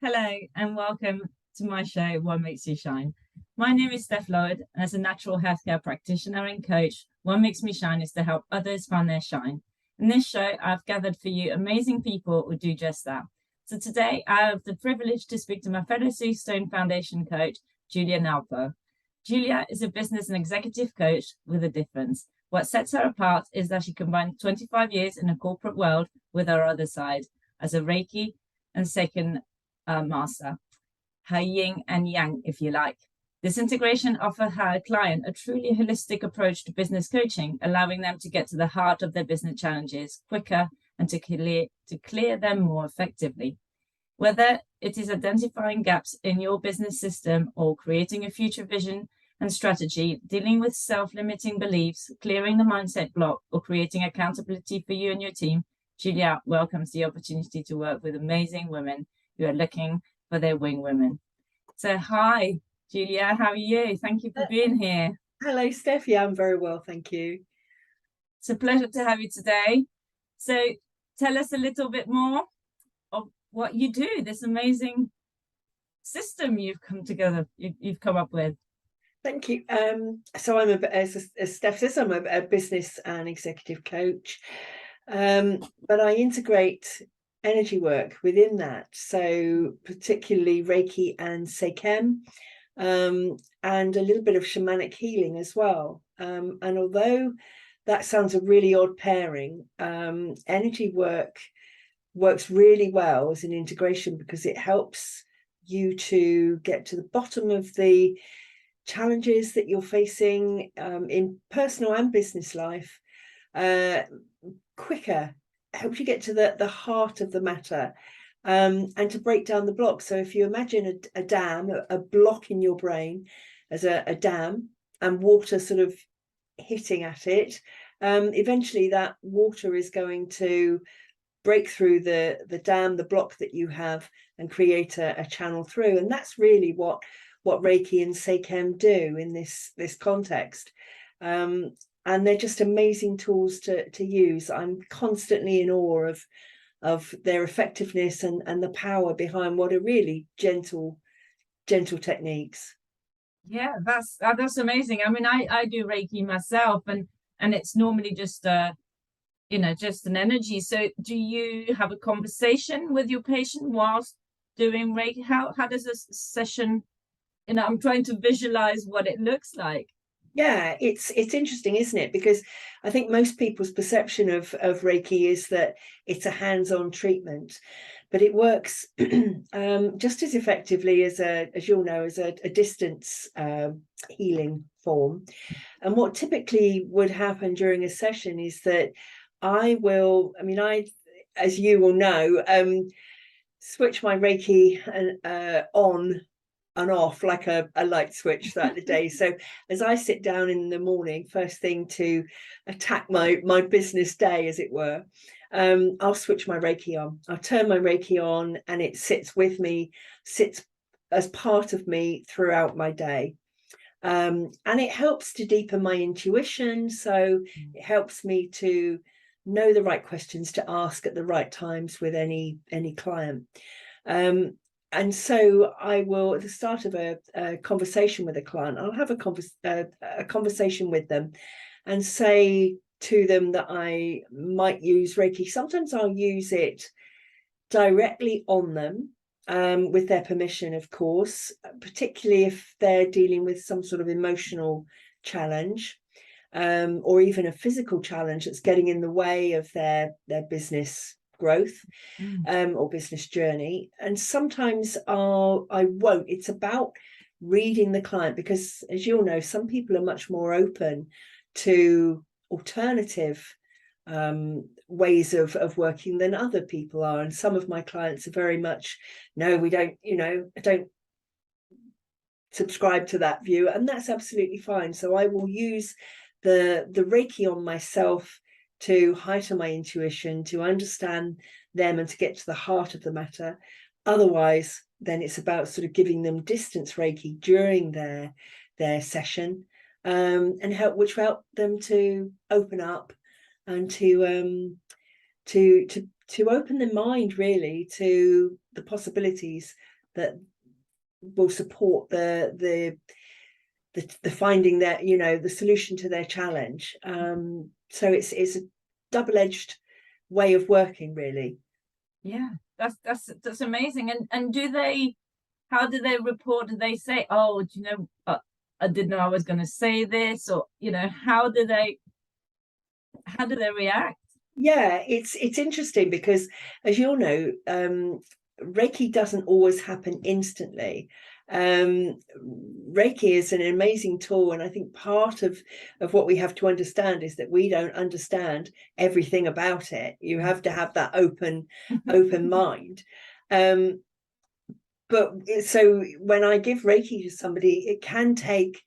Hello and welcome to my show, What Makes You Shine. My name is Steph Lloyd, and as a natural healthcare practitioner and coach, what makes me shine is to help others find their shine. In this show, I've gathered for you amazing people who do just that. So today, I have the privilege to speak to my fellow Sue Stone Foundation coach, Julia Ngapo. Julia is a business and executive coach with a difference. What sets her apart is that she combined 25 years in a corporate world with her other side as a Reiki and Seichem Master, her yin and yang, if you like. This integration offers her client a truly holistic approach to business coaching, allowing them to get to the heart of their business challenges quicker and to clear them more effectively. Whether it is identifying gaps in your business system or creating a future vision and strategy, dealing with self-limiting beliefs, clearing the mindset block, or creating accountability for you and your team, Julia welcomes the opportunity to work with amazing women who are looking for their wing women. So hi, Julia, how are you? Thank you for being here. Hello, Steph. Yeah, I'm very well, thank you. It's a pleasure to have you today. So tell us a little bit more of what you do, this amazing system you've come up with. Thank you. So I'm as Steph says, I'm a business and executive coach, but I integrate energy work within that. So particularly Reiki and Seichem, and a little bit of shamanic healing as well. And although that sounds a really odd pairing, energy work works really well as an integration because it helps you to get to the bottom of the challenges that you're facing in personal and business life quicker, helps you get to the heart of the matter, and to break down the block. So if you imagine a dam, a block in your brain as a dam, and water sort of hitting at it, eventually that water is going to break through the dam, the block that you have, and create a channel through. And that's really what Reiki and Seichem do in this context. And they're just amazing tools to use. I'm constantly in awe of their effectiveness and the power behind what are really gentle techniques. Yeah, that's amazing. I mean, I do Reiki myself, and it's normally just just an energy. So do you have a conversation with your patient whilst doing Reiki? How does a session, I'm trying to visualize what it looks like. Yeah, it's interesting, isn't it? Because I think most people's perception of Reiki is that it's a hands-on treatment, but it works just as effectively as you'll know, as a distance healing form. And what typically would happen during a session is that I, as you will know, switch my Reiki on and off like a light switch throughout the day. So as I sit down in the morning, first thing to attack my business day, as it were, I'll switch my Reiki on. I'll turn my Reiki on, and it sits with me, sits as part of me throughout my day. And it helps to deepen my intuition. So it helps me to know the right questions to ask at the right times with any client. And so I will, at the start of a conversation with a client, I'll have a conversation with them and say to them that I might use Reiki. Sometimes I'll use it directly on them, with their permission, of course, particularly if they're dealing with some sort of emotional challenge, or even a physical challenge that's getting in the way of their business growth, or business journey. And sometimes I won't. It's about reading the client, because as you'll know, some people are much more open to alternative ways of working than other people are. And some of my clients are very much, no, we don't, I don't subscribe to that view, and that's absolutely fine. So I will use the Reiki on myself to heighten my intuition, to understand them, and to get to the heart of the matter. Otherwise, then it's about sort of giving them distance Reiki during their session, and which will help them to open up and to open their mind really to the possibilities that will support the finding that, you know, the solution to their challenge. So it's a double-edged way of working, really. Yeah, that's amazing. And how do they report? Do they say, oh, do you know, I didn't know I was going to say this, or, you know, how do they react? Yeah, it's interesting because, as you'll know, Reiki doesn't always happen instantly. Reiki is an amazing tool, and I think part of what we have to understand is that we don't understand everything about it. You have to have that open mind. But so when I give Reiki to somebody, it can take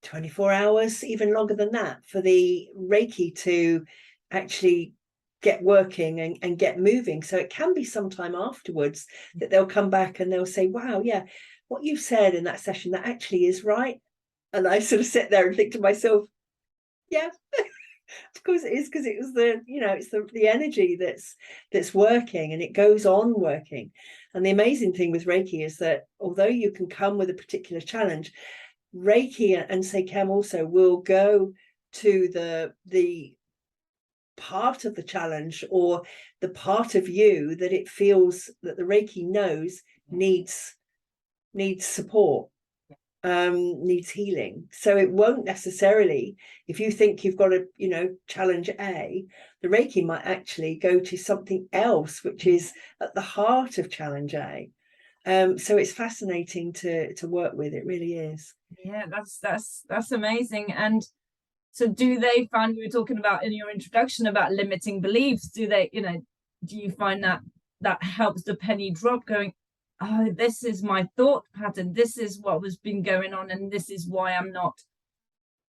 24 hours, even longer than that, for the Reiki to actually get working and get moving. So it can be sometime afterwards that they'll come back and they'll say, wow, yeah, what you said in that session, that actually is right. And I sort of sit there and think to myself, yeah, of course it is, because it was it's the energy that's working, and it goes on working. And the amazing thing with Reiki is that although you can come with a particular challenge, Reiki and Seichem also will go to the part of the challenge, or the part of you that it feels that the Reiki knows needs support, needs healing. So it won't necessarily, if you think you've got a challenge A, the Reiki might actually go to something else which is at the heart of challenge A. So it's fascinating to work with. It really is. Yeah, that's amazing. And so do they find, you were talking about in your introduction about limiting beliefs, do you find that helps the penny drop, going, oh, this is my thought pattern, this is what has been going on, and this is why I'm not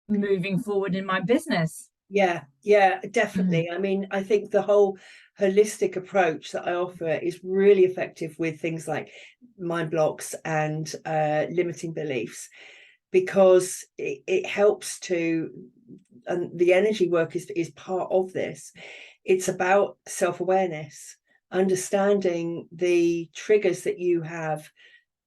moving forward in my business? Yeah, definitely. I mean, I think the whole holistic approach that I offer is really effective with things like mind blocks and limiting beliefs, because it helps to, and the energy work is part of this. It's about self-awareness, understanding the triggers that you have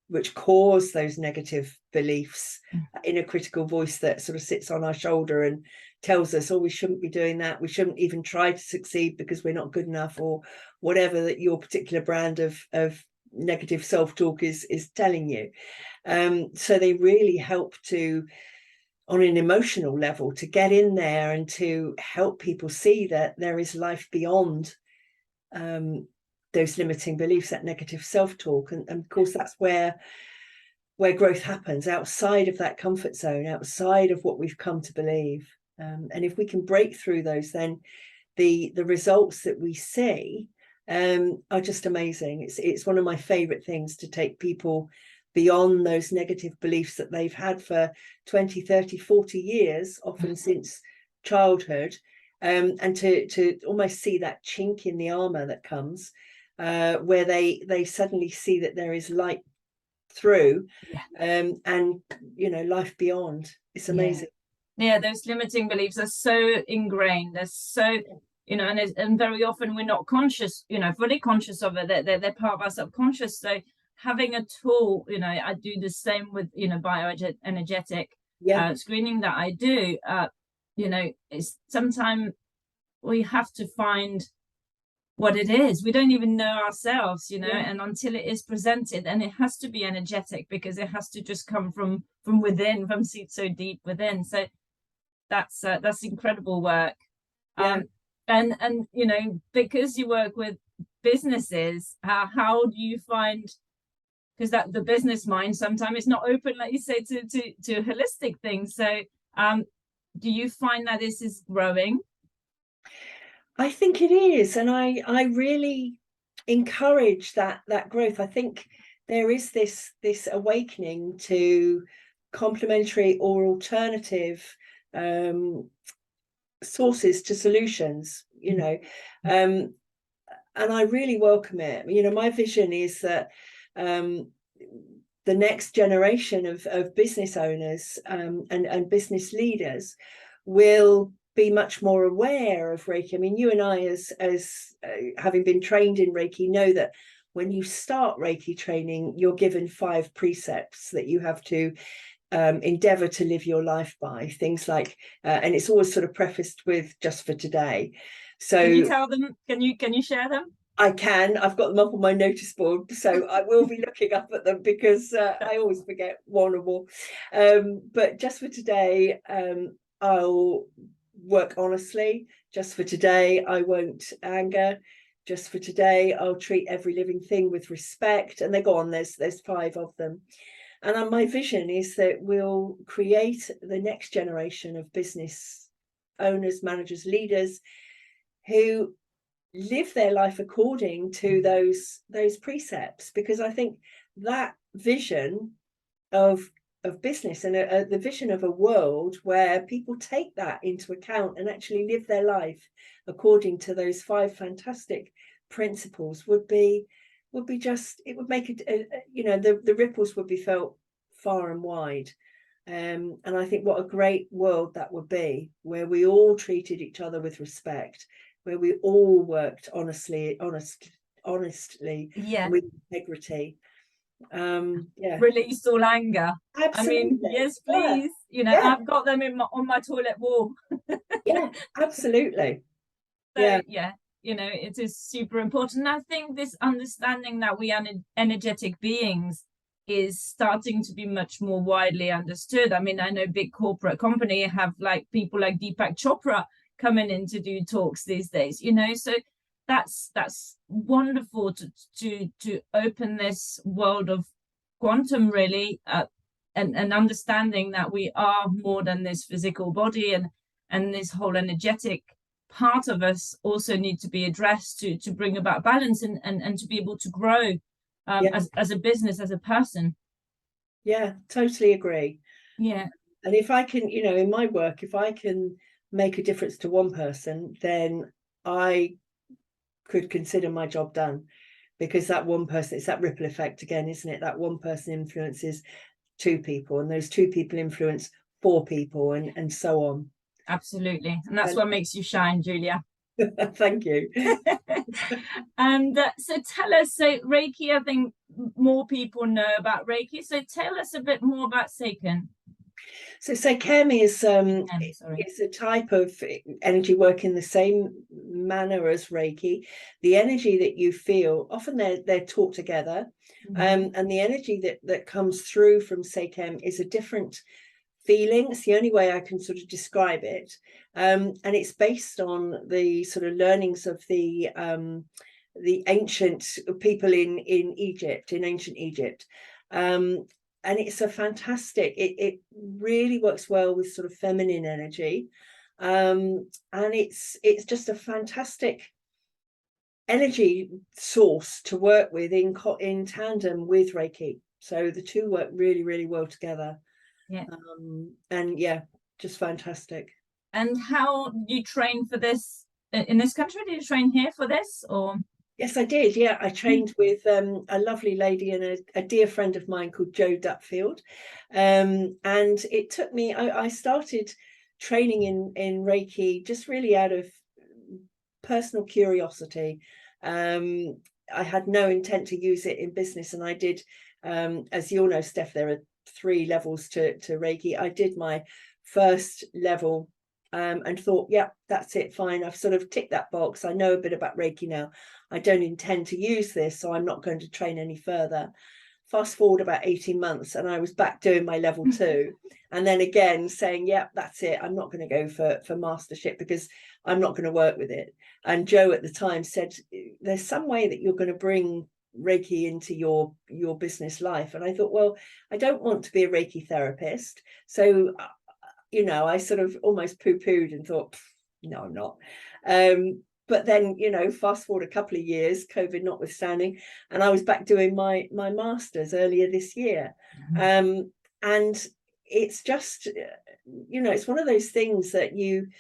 which cause those negative beliefs, in a critical voice that sort of sits on our shoulder and tells us, oh, we shouldn't be doing that, we shouldn't even try to succeed because we're not good enough, or whatever that your particular brand of negative self-talk is telling you. So they really help to, on an emotional level, to get in there and to help people see that there is life beyond those limiting beliefs, that negative self-talk. And of course that's where growth happens, outside of that comfort zone, outside of what we've come to believe. And if we can break through those, then the results that we see are just amazing. It's one of my favorite things, to take people beyond those negative beliefs that they've had for 20, 30, 40 years, often since childhood, and to almost see that chink in the armor that comes, where they suddenly see that there is light through, and life beyond. It's amazing. Yeah, those limiting beliefs are so ingrained. They're so, and very often we're not conscious, fully conscious of it. They're part of our subconscious. So having a tool, I do the same with, bioenergetic screening that I do. It's sometimes we have to find what it is. We don't even know ourselves, and until it is presented, and it has to be energetic, because it has to just come from within, from so deep within. So that's incredible work. And because you work with businesses, how do you find, because that the business mind sometimes is not open, like you say, to holistic things. So do you find that this is growing? I think it is, and I really encourage that growth. I think there is this awakening to complementary or alternative sources to solutions, and I really welcome it. My vision is that the next generation of business owners and business leaders will be much more aware of Reiki. I mean, you and I, as having been trained in Reiki, know that when you start Reiki training, you're given 5 precepts that you have to endeavor to live your life by. Things like, and it's always sort of prefaced with "just for today." So can you tell them? Can you share them? I've got them up on my notice board, so I will be looking up at them, because I always forget one or more. But just for today, I'll work honestly. Just for today, I won't anger. Just for today, I'll treat every living thing with respect. And they go on, there's 5 of them. And my vision is that we'll create the next generation of business owners, managers, leaders who live their life according to those precepts, because I think that vision of business and the vision of a world where people take that into account and actually live their life according to those 5 fantastic principles would be just, it would make it, the ripples would be felt far and wide. And I think what a great world that would be, where we all treated each other with respect, where we all worked honestly, Yeah. and with integrity. Release all anger. Absolutely. I mean, yes, please. I've got them on my toilet wall. Yeah, absolutely. So yeah, it is super important. I think this understanding that we are energetic beings is starting to be much more widely understood. I mean, I know big corporate company have like people like Deepak Chopra coming in to do talks these days, so that's wonderful to open this world of quantum, really, and understanding that we are more than this physical body, and this whole energetic part of us also need to be addressed to bring about balance and to be able to grow as a business, as a person. Yeah, totally agree. Yeah. And if I can, in my work, if I can make a difference to one person, then I could consider my job done, because that one person, it's that ripple effect again, isn't it? That one person influences 2 people, and those 2 people influence 4 people, and so on. Absolutely. And that's what makes you shine, Julia. Thank you. And so tell us, so Reiki, I think more people know about Reiki. So tell us a bit more about Seichem. So Seichem is a type of energy work in the same manner as Reiki. The energy that you feel, often they're taught together, and the energy that comes through from Seichem is a different feeling. It's the only way I can sort of describe it, and it's based on the sort of learnings of the ancient people in Egypt, in ancient Egypt. And it's a fantastic, it really works well with sort of feminine energy, and it's just a fantastic energy source to work with in tandem with Reiki. So the 2 work really, really well together. Yeah. And yeah, just fantastic. And how did you train for this in this country? Did you train here for this, or? Yes, I did. Yeah, I trained with a lovely lady and a dear friend of mine called Jo Dupfield. And it took me, I started training in Reiki just really out of personal curiosity. I had no intent to use it in business, and I did, as you all know, Steph, there are 3 levels to Reiki. I did my first level and thought, yeah, that's it, fine. I've sort of ticked that box. I know a bit about Reiki now. I don't intend to use this, so I'm not going to train any further. Fast forward about 18 months and I was back doing my level 2, and then again saying, yeah, that's it, I'm not going to go for mastership because I'm not going to work with it. And Jo at the time said, there's some way that you're going to bring Reiki into your business life. And I thought, well, I don't want to be a Reiki therapist, so I sort of almost poo-pooed and thought, no, I'm not. But then, fast forward a couple of years, COVID notwithstanding, and I was back doing my master's earlier this year. And it's just, it's one of those things that you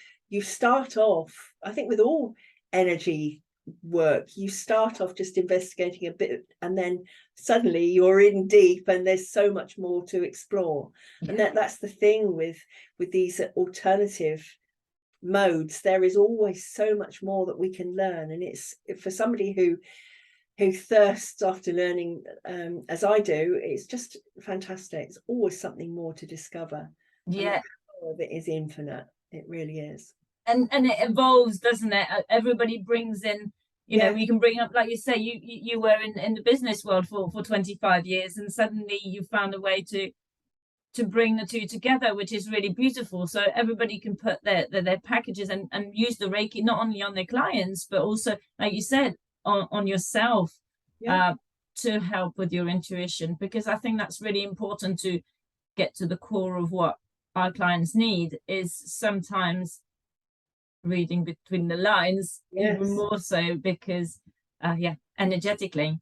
start off, I think with all energy work, you start off just investigating a bit, and then suddenly you're in deep and there's so much more to explore. And that's the thing with these alternative modes, there is always so much more that we can learn. And it's for somebody who thirsts after learning, as I do, it's just fantastic. It's always something more to discover. Yeah. And the power of it is infinite. It really is. And it evolves, doesn't it? Everybody brings in, you know, we can bring up, like you say, you were in the business world for 25 years, and suddenly you found a way to bring the two together, which is really beautiful. So everybody can put their packages and use the Reiki not only on their clients, but also, like you said, on yourself, to help with your intuition, because I think that's really important to get to the core of what our clients need, is sometimes reading between the lines, even more so, because energetically.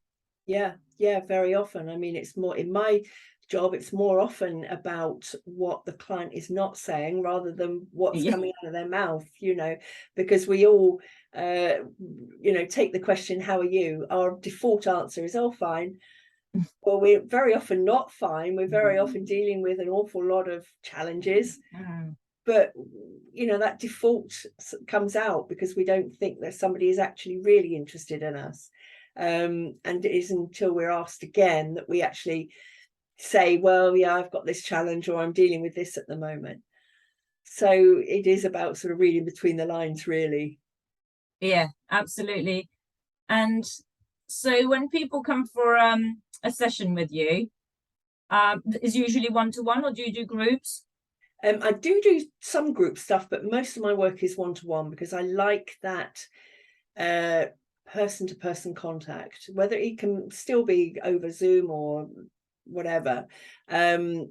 Very often. I mean, it's more in my job, it's more often about what the client is not saying rather than what's coming out of their mouth, you know, because we all take the question, how are you? Our default answer is, oh, fine. Well, we're very often not fine. We're very often dealing with an awful lot of challenges. But you know, that default comes out because we don't think that somebody is actually really interested in us. And it isn't until we're asked again that we actually say, well, yeah, I've got this challenge, or I'm dealing with this at the moment. So it is about sort of reading between the lines, really. Yeah, absolutely. And so when people come for a session with you, is usually one-to-one, or do you do groups? I do some group stuff, but most of my work is one-to-one, because I like that person-to-person contact, whether it can still be over Zoom or whatever, or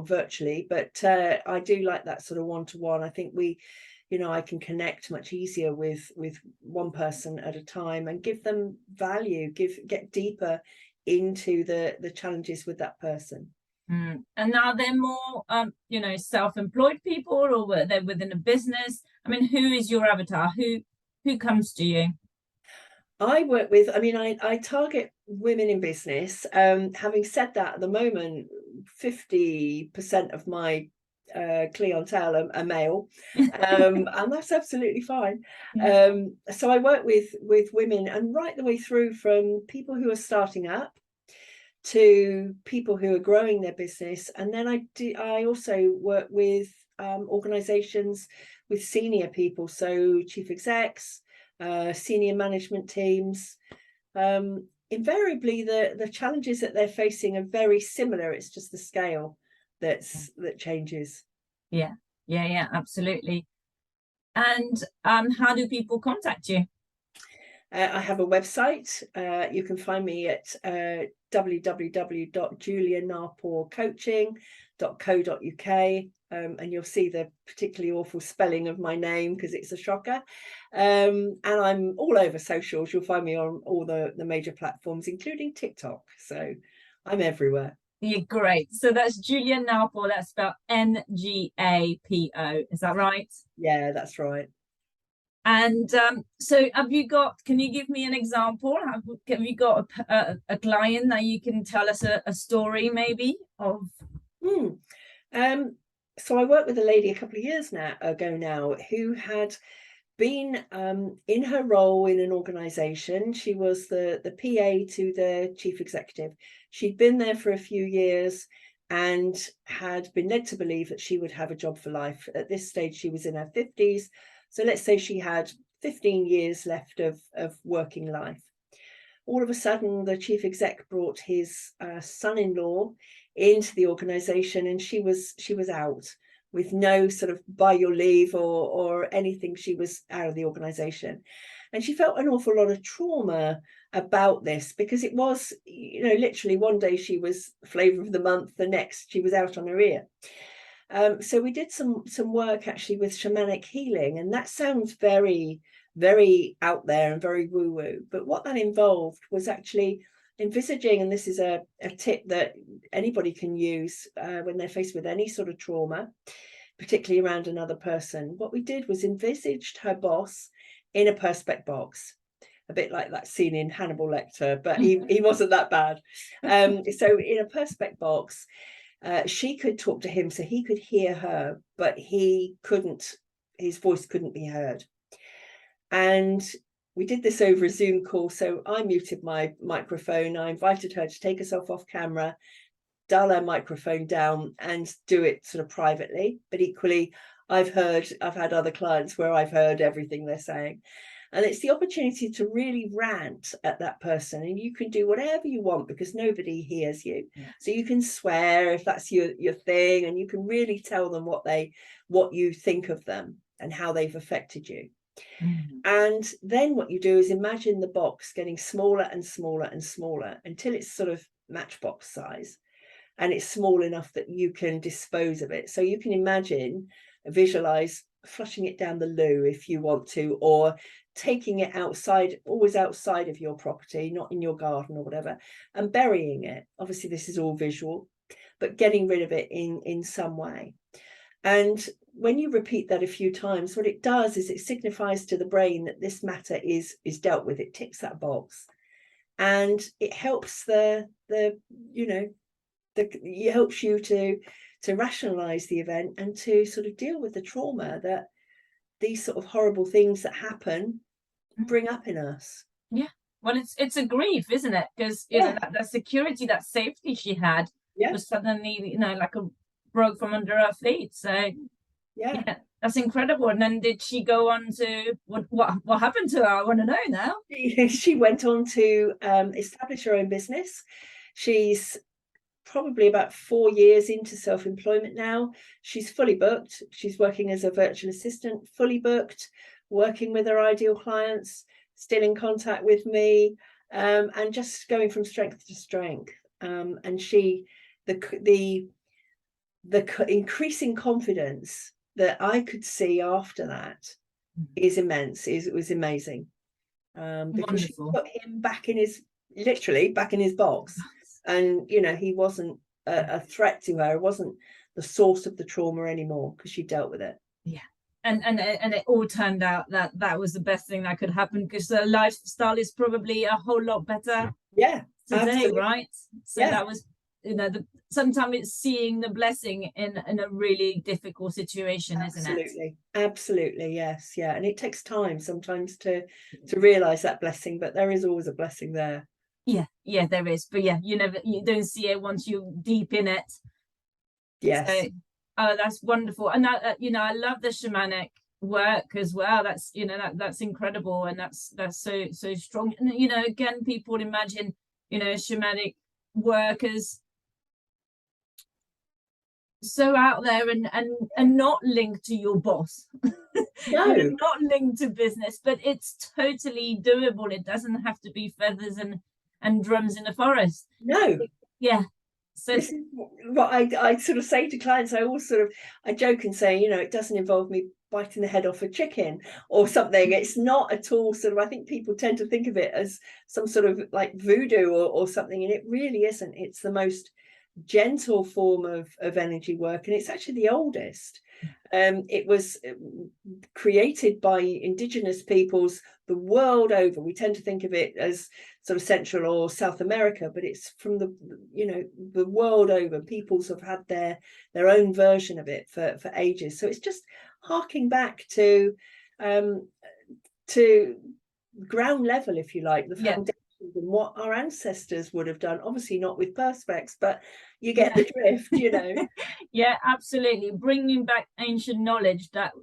virtually, but I do like that sort of one-to-one. I think I can connect much easier with one person at a time and give them value, get deeper into the challenges with that person. And are there more self-employed people, or they're within a business? I mean, who is your avatar? Who comes to you? I work with, I target women in business. Having said that, at the moment, 50% of my clientele are male, and that's absolutely fine. So I work with women, and right the way through, from people who are starting up to people who are growing their business. And then I also work with organizations with senior people, so chief execs, senior management teams. Invariably the challenges that they're facing are very similar. It's just the scale that changes. Yeah, absolutely. And how do people contact you? I have a website. You can find me at www.julianapocoaching.co.uk, and you'll see the particularly awful spelling of my name because it's a shocker. And I'm all over socials. You'll find me on all the major platforms, including TikTok. So I'm everywhere. You're great. So that's Julia Ngapo. That's spelled Ngapo. Is that right? Yeah, that's right. And so can you give me an example? Have you got a client that you can tell us a story maybe of? So I worked with a lady a couple of years ago now who had been in her role in an organization. She was the PA to the chief executive. She'd been there for a few years and had been led to believe that she would have a job for life. At this stage, she was in her 50s. So let's say she had 15 years left of working life. All of a sudden, the chief exec brought his son-in-law into the organization, and she was out with no sort of by your leave or anything. She was out of the organization, and she felt an awful lot of trauma about this, because it was, literally one day she was flavor of the month, the next she was out on her ear. So we did some work actually with shamanic healing, and that sounds very, very out there and very woo-woo. But what that involved was actually envisaging, and this is a tip that anybody can use when they're faced with any sort of trauma, particularly around another person. What we did was envisaged her boss in a perspex box, a bit like that scene in Hannibal Lecter, but he wasn't that bad. So in a perspex box, she could talk to him, so he could hear her, but he couldn't voice couldn't be heard. And we did this over a Zoom call. So I muted my microphone. I invited her to take herself off camera, dial her microphone down, and do it sort of privately. But equally, I've had other clients where I've heard everything they're saying. And it's the opportunity to really rant at that person, and you can do whatever you want because nobody hears you. Yeah. So you can swear if that's your thing, and you can really tell them what you think of them and how they've affected you. And then what you do is imagine the box getting smaller and smaller and smaller until it's sort of matchbox size, and it's small enough that you can dispose of it. So you can visualize flushing it down the loo if you want to, or taking it outside, always outside of your property, not in your garden or whatever, and burying it. Obviously this is all visual, but getting rid of it in some way. And when you repeat that a few times, what it does is it signifies to the brain that this matter is dealt with. It ticks that box, and it helps it helps you to rationalize the event and to sort of deal with the trauma that these sort of horrible things that happen bring up in us. Yeah, well, it's a grief, isn't it? Because you know that security, that safety she had was suddenly like a broke from under her feet. So yeah, that's incredible. And then did she go on to what happened to her? I want to know now. She went on to establish her own business. She's probably about 4 years into self-employment now. She's fully booked. She's working as a virtual assistant, fully booked, working with her ideal clients, still in contact with me, and just going from strength to strength. And the increasing confidence that I could see after that is immense. It was amazing, because she put him literally back in his box. And he wasn't a threat to her. It wasn't the source of the trauma anymore because she dealt with it. Yeah, and it all turned out that was the best thing that could happen, because the lifestyle is probably a whole lot better. Yeah, today, absolutely. right? So that was sometimes it's seeing the blessing in a really difficult situation, isn't it? Absolutely, yes, yeah. And it takes time sometimes to realize that blessing, but there is always a blessing there. Yeah, there is. But yeah, you don't see it once you're deep in it. Yes. So, oh, that's wonderful. And I love the shamanic work as well. That's that's incredible, and that's so strong. And again, people imagine shamanic work as so out there and not linked to your boss. No. Not linked to business, but it's totally doable. It doesn't have to be feathers and drums in the forest. No. Yeah. So this is what I sort of say to clients. I joke and say, it doesn't involve me biting the head off a chicken or something. It's not at all sort of, I think people tend to think of it as some sort of like voodoo or something, and it really isn't. It's the most gentle form of energy work, and it's actually the oldest. It was created by indigenous peoples the world over. We tend to think of it as sort of Central or South America, but it's from the world over. Peoples have had their own version of it for ages. So it's just harking back to ground level, if you like, the foundation and what our ancestors would have done. Obviously not with perspex, but you get the drift. Yeah, absolutely. Bringing back ancient knowledge that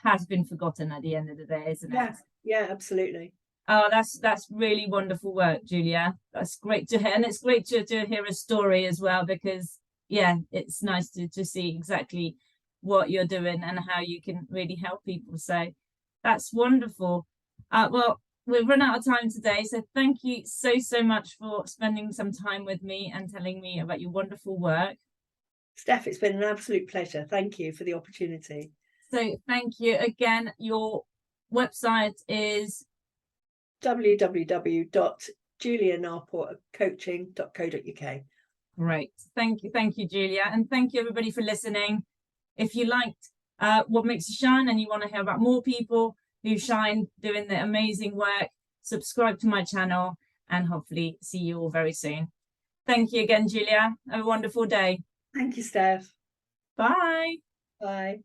has been forgotten at the end of the day, isn't it? Yeah, absolutely. Oh, that's really wonderful work, Julia. That's great to hear, and it's great to hear a story as well, because it's nice to see exactly what you're doing and how you can really help people. So that's wonderful. Well, we've run out of time today, so thank you so much for spending some time with me and telling me about your wonderful work. Steph, it's been an absolute pleasure. Thank you for the opportunity. So thank you again. Your website is www.julianapocoaching.co.uk. Great. Thank you, Julia, and thank you everybody for listening. If you liked What Makes You Shine and you want to hear about more people who shine doing the amazing work, subscribe to my channel, and hopefully see you all very soon. Thank you again, Julia. Have a wonderful day. Thank you, Steph. Bye. Bye.